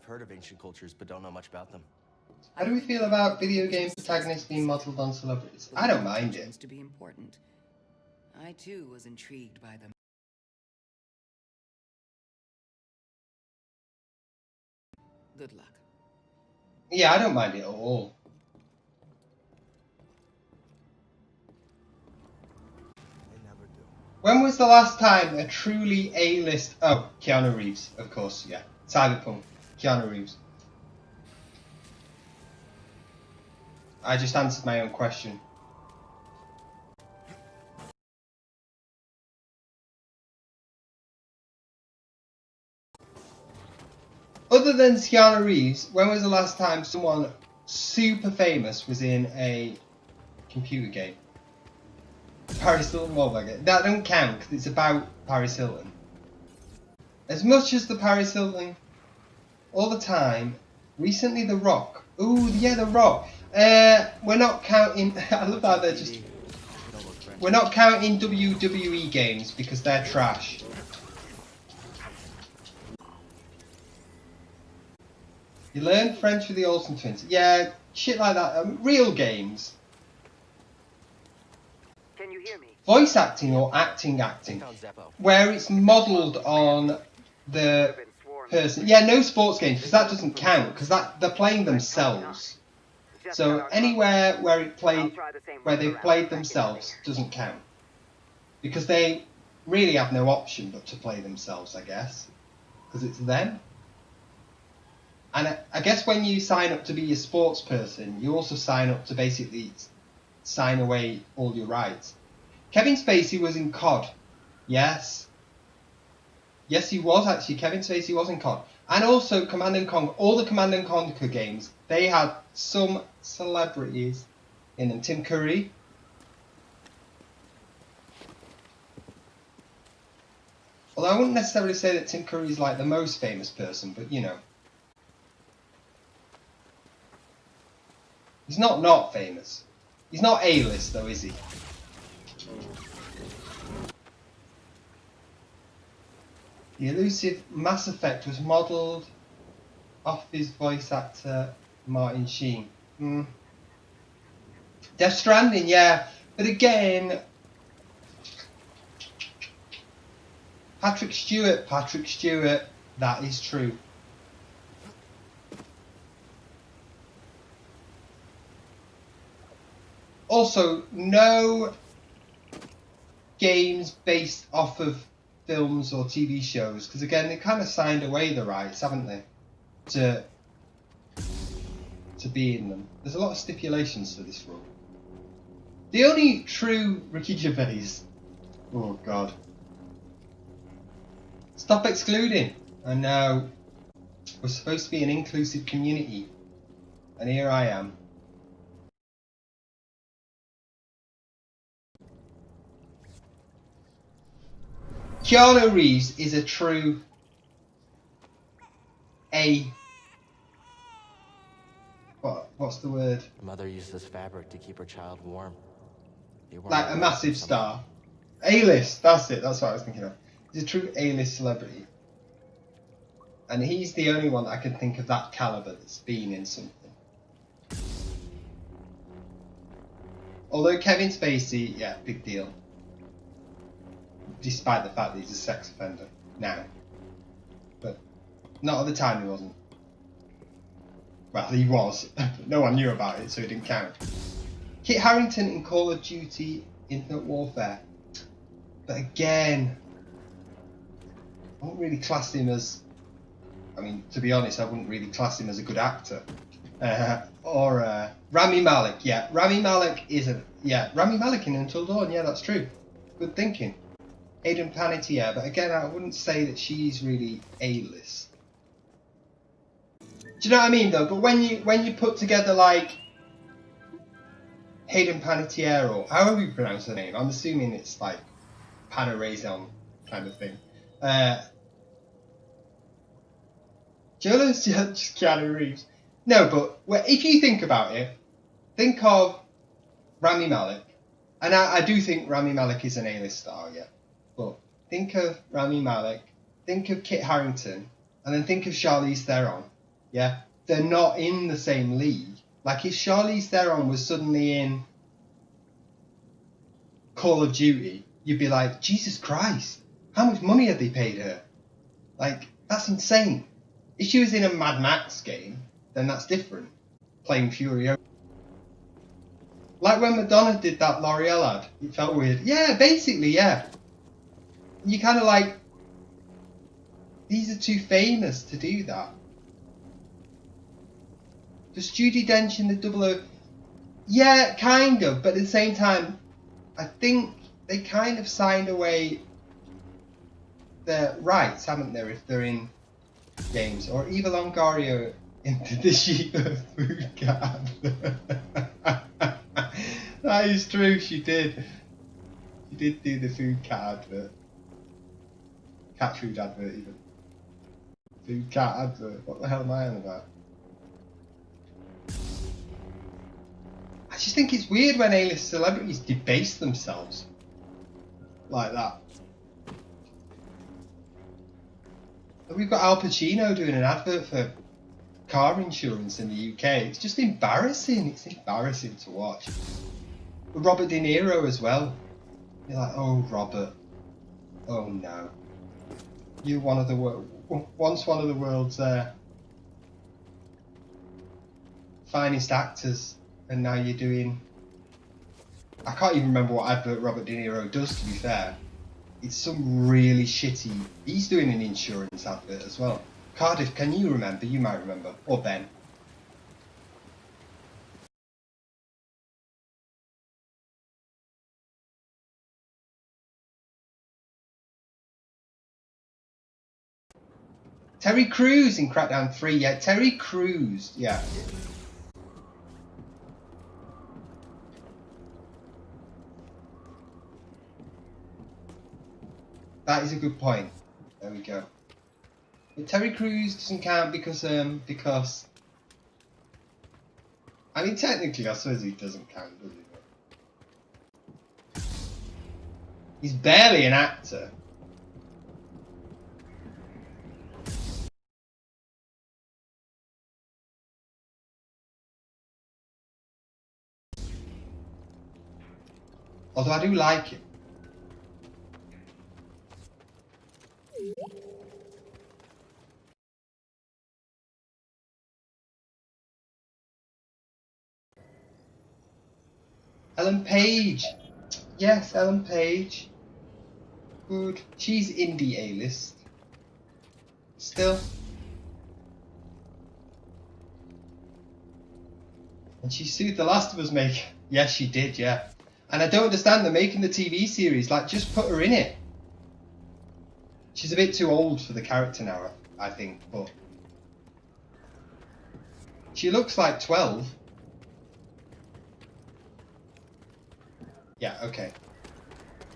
heard of ancient cultures, but don't know much about them. How do we feel about video game protagonists being modelled on celebrities? I don't mind it. To be important. I too was intrigued by them. Good luck. Yeah, I don't mind it at all. When was the last time a truly A-list... Oh, Keanu Reeves, of course, yeah. Cyberpunk, Keanu Reeves. I just answered my own question. Other than Keanu Reeves, when was the last time someone super famous was in a computer game? Paris Hilton mobile game. That don't count because it's about Paris Hilton. As much as the Paris Hilton, all the time. Recently, The Rock. Ooh, yeah, The Rock. We're not counting. I love how they're just. We're not counting WWE games because they're trash. You learned French with the Olsen twins. Yeah, shit like that. Real games. Can you hear me? Voice acting or acting, where it's modelled on the person. Yeah, no sports games because that doesn't count because they're playing themselves. So anywhere where they played themselves doesn't count because they really have no option but to play themselves, I guess, because it's them. And I guess when you sign up to be a sports person, you also sign up to basically sign away all your rights. Kevin Spacey was in COD. Yes. Yes, he was actually. Kevin Spacey was in COD. And also Command & Conquer. All the Command & Conquer games, they had some celebrities in them. Tim Curry. Although I wouldn't necessarily say that Tim Curry's like the most famous person, but you know. He's not famous. He's not A-list though, is he? The elusive Mass Effect was modelled off his voice actor Martin Sheen. Death Stranding, yeah. But again, Patrick Stewart, that is true. Also, no games based off of films or TV shows, because again, they kind of signed away the rights, haven't they, to be in them. There's a lot of stipulations to this rule. The only true Ricky Gervais. Oh God. Stop excluding. I know. We're supposed to be an inclusive community, and here I am. Keanu Reeves is a true what's the word? The mother used this fabric to keep her child warm. Like a massive star. A-list, that's it, that's what I was thinking of. He's a true A-list celebrity. And he's the only one that I can think of that caliber that's been in something. Although Kevin Spacey, yeah, big deal. Despite the fact that he's a sex offender now. But not at the time he wasn't. Well, he was. No one knew about it, so it didn't count. Kit Harington in Call of Duty Infinite Warfare. But again, I wouldn't really class him as... I mean, to be honest, I wouldn't really class him as a good actor. Rami Malek, yeah. Rami Malek isn't... Yeah, Rami Malek in Until Dawn, yeah, that's true. Good thinking. Hayden Panettiere, but again, I wouldn't say that she's really A-list. Do you know what I mean, though? But when you put together like Hayden Panettiere, or however you pronounce her name, I'm assuming it's like Panarazon kind of thing. JOLO's just Keanu Reeves. No, but if you think about it, think of Rami Malek, and I do think Rami Malek is an A-list star, yeah. But think of Rami Malek, think of Kit Harington, and then think of Charlize Theron. Yeah, they're not in the same league. Like if Charlize Theron was suddenly in Call of Duty, you'd be like, Jesus Christ, how much money have they paid her? Like, that's insane. If she was in a Mad Max game, then that's different. Playing Fury. Like when Madonna did that L'Oreal ad, it felt weird. Yeah, basically, yeah. You kind of like, these are too famous to do that. Does Judi Dench in the 00... Yeah, kind of, but at the same time, I think they kind of signed away their rights, haven't they, if they're in games. Or Eva Longoria into the Sheep food card. That is true, she did. She did do the food cat advert. Cat food advert, even. Food cat advert. What the hell am I on about? I just think it's weird when A-list celebrities debase themselves like that. We've got Al Pacino doing an advert for car insurance in the UK. It's just embarrassing. It's embarrassing to watch. But Robert De Niro as well. You're like, oh, Robert. Oh no. You're once one of the world's finest actors, and now you're doing... I can't even remember what advert Robert De Niro does, to be fair. It's some really shitty... He's doing an insurance advert as well. Cardiff, can you remember? You might remember. Or Ben. Terry Crews in Crackdown 3. Yeah, Terry Crews. Yeah. That is a good point. There we go. But Terry Crews doesn't count because I mean technically I suppose he doesn't count, does he? He's barely an actor. Although I do like it. Ellen Page. Yes, Ellen Page. Good. She's indie A-list. Still. And she sued The Last of Us maker. Yes, she did, yeah. And I don't understand, they're making the TV series. Like, just put her in it. She's a bit too old for the character now, I think, but... She looks like 12. Yeah, okay.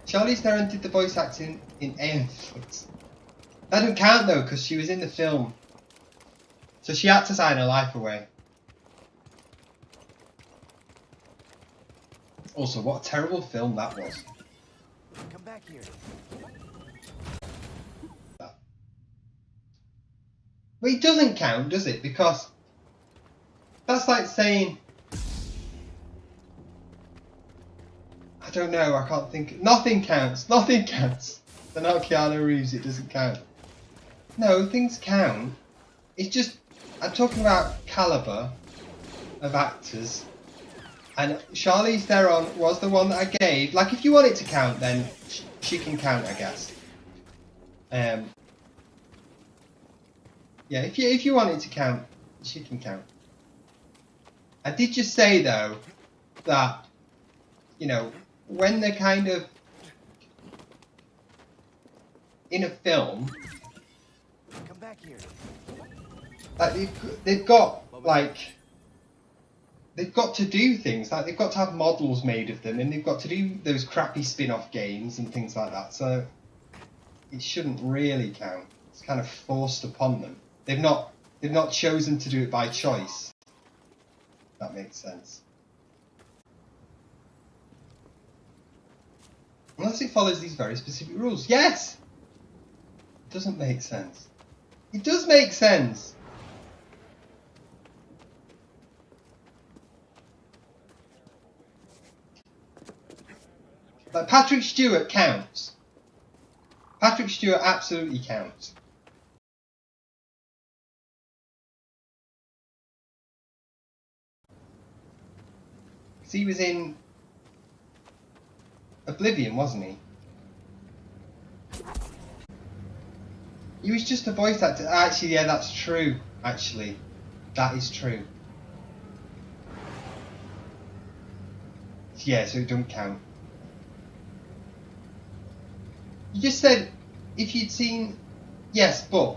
Charlize Theron did the voice acting in Aeon Flux. That doesn't count though, because she was in the film. So she had to sign her life away. Also, what a terrible film that was. Come back here. But it doesn't count, does it? Because that's like saying... I don't know, I can't think... Nothing counts, nothing counts. They're not Keanu Reeves, it doesn't count. No, things count. It's just... I'm talking about calibre of actors. And Charlize Theron was the one that I gave. Like, if you want it to count, then she can count, I guess. Yeah, if you want it to count, she can count. I did just say, though, that, you know, when they're kind of in a film, Come back here. like they've got, like... They've got to do things, like they've got to have models made of them, and they've got to do those crappy spin-off games and things like that, so it shouldn't really count. It's kind of forced upon them. They've not chosen to do it by choice. That makes sense. Unless it follows these very specific rules. Yes! It doesn't make sense. It does make sense! Like, Patrick Stewart counts. Patrick Stewart absolutely counts. Because he was in Oblivion, wasn't he? He was just a voice actor. Actually, yeah, that's true. Actually, that is true. Yeah, so it doesn't count. You just said if you'd seen... Yes, but...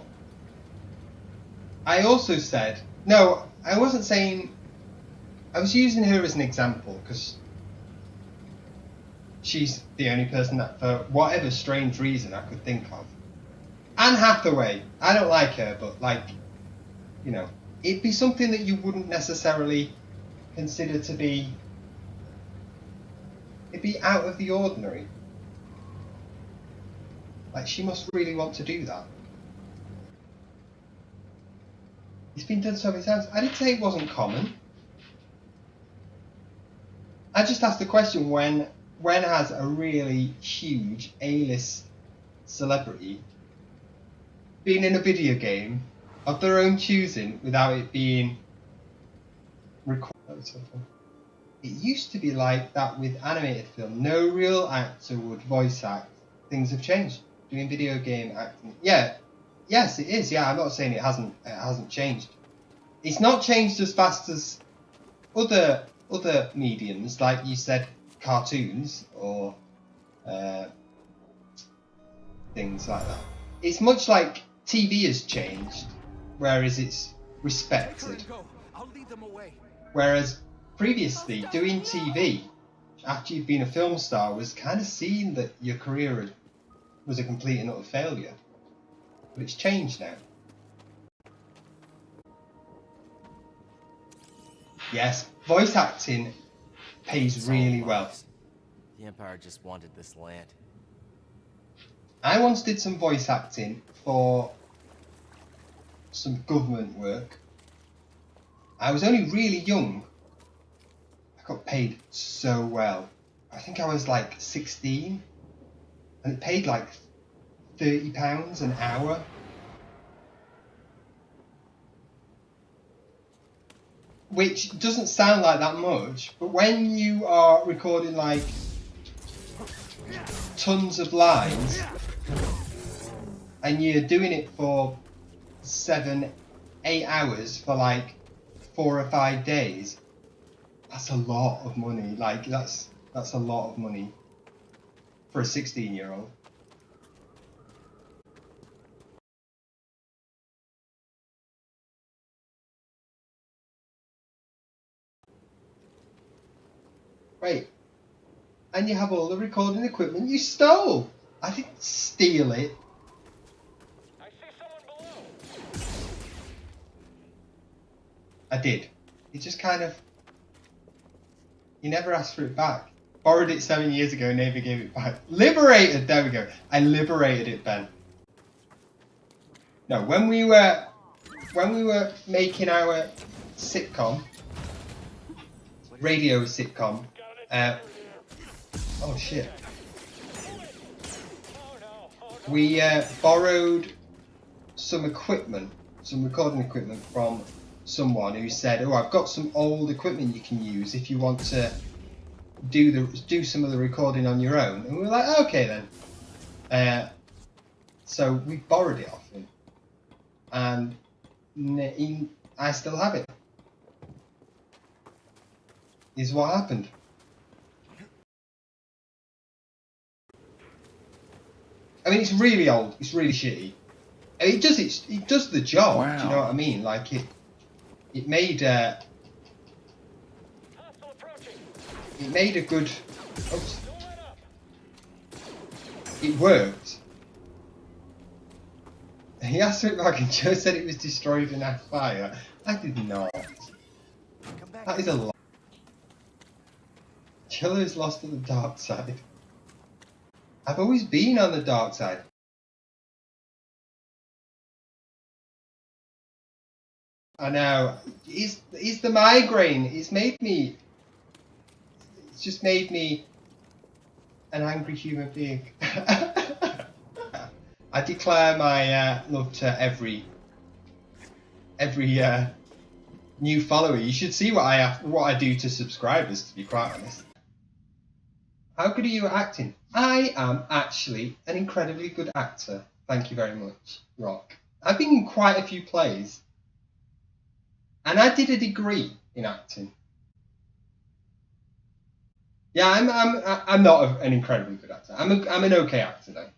I also said... No, I wasn't saying... I was using her as an example, because she's the only person that, for whatever strange reason, I could think of. Anne Hathaway. I don't like her, but, like, you know, it'd be something that you wouldn't necessarily consider to be... It'd be out of the ordinary. Like, she must really want to do that. It's been done so many times. I didn't say it wasn't common. I just asked the question, when has a really huge A-list celebrity been in a video game of their own choosing without it being recorded? It used to be like that with animated film. No real actor would voice act. Things have changed. Doing video game acting. Yeah. Yes, it is. Yeah, I'm not saying it hasn't changed. It's not changed as fast as other mediums, like you said, cartoons or things like that. It's much like TV has changed, whereas it's respected. Whereas previously, doing TV after you've been a film star was kind of seen that your career was a complete and utter failure. But it's changed now. Yes, voice acting pays really well. The Empire just wanted this land. I once did some voice acting for some government work. I was only really young. I got paid so well. I think I was like 16, and it paid like £30 an hour. Which doesn't sound like that much, but when you are recording like tons of lines and you're doing it for 7-8 hours for like 4 or 5 days, that's a lot of money. Like that's a lot of money for a 16-year-old. Wait, and you have all the recording equipment you stole. I didn't steal it. I see someone below. I did. He just kind of... He never asked for it back. Borrowed it 7 years ago, never gave it back. Liberated! There we go. I liberated it, Ben. No, when we were making our sitcom, radio sitcom, oh shit. We borrowed some equipment, some recording equipment from someone who said, "Oh, I've got some old equipment you can use if you want to do some of the recording on your own." And we were like, "Okay then." So we borrowed it off him, and I still have it. Is what happened. I mean, it's really old. It's really shitty. And it does the job. Wow. Do you know what I mean? Like it made a good. Oops. It worked. He asked me back and Joe said it was destroyed in a fire. I did not. That is a lie. JOLO's lost to the dark side. I've always been on the dark side. I know. It's the migraine. It's just made me an angry human being. I declare my love to every new follower. You should see what I do to subscribers, to be quite honest. How good are you at acting? I am actually an incredibly good actor. Thank you very much, Rock. I've been in quite a few plays, and I did a degree in acting. Yeah, I'm not an incredibly good actor. I'm an okay actor though.